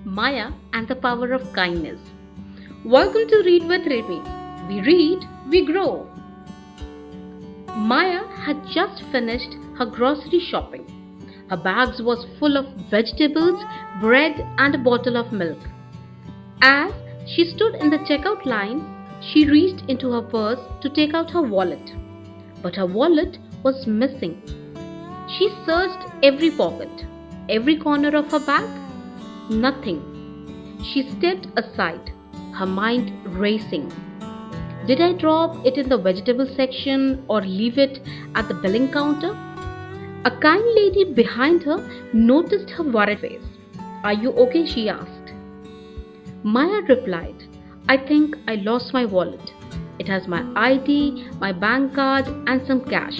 Maya and the Power of Kindness. Welcome to Read with Remy. We read, we grow. Maya had just finished her grocery shopping. Her bags was full of vegetables, bread and a bottle of milk. As she stood in the checkout line, she reached into her purse to take out her wallet. But her wallet was missing. She searched every pocket, every corner of her bag. Nothing. She stepped aside, her mind racing. Did I drop it in the vegetable section or leave it at the billing counter? A kind lady behind her noticed her worried face. "Are you okay?" she asked. Maya replied, "I think I lost my wallet. It has my ID, my bank card, and some cash."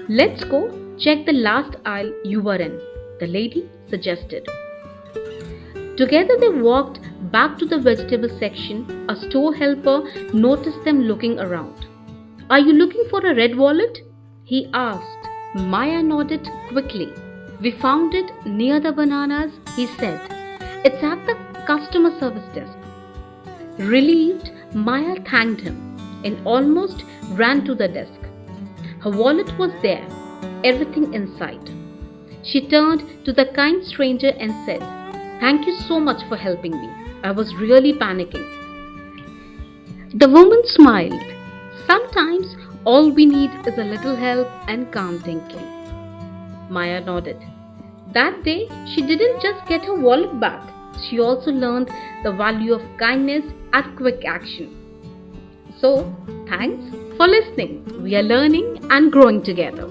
"Let's go check the last aisle you were in," the lady suggested. Together they walked back to the vegetable section. A store helper noticed them looking around. "Are you looking for a red wallet?" he asked. Maya nodded quickly. "We found it near the bananas," he said. "It's at the customer service desk." Relieved, Maya thanked him and almost ran to the desk. Her wallet was there, everything inside. She turned to the kind stranger and said, "Thank you so much for helping me. I was really panicking." The woman smiled. Sometimes all we need is a little help and calm thinking. Maya nodded. That day, she didn't just get her wallet back. She also learned the value of kindness and quick action. So, thanks for listening. We are learning and growing together.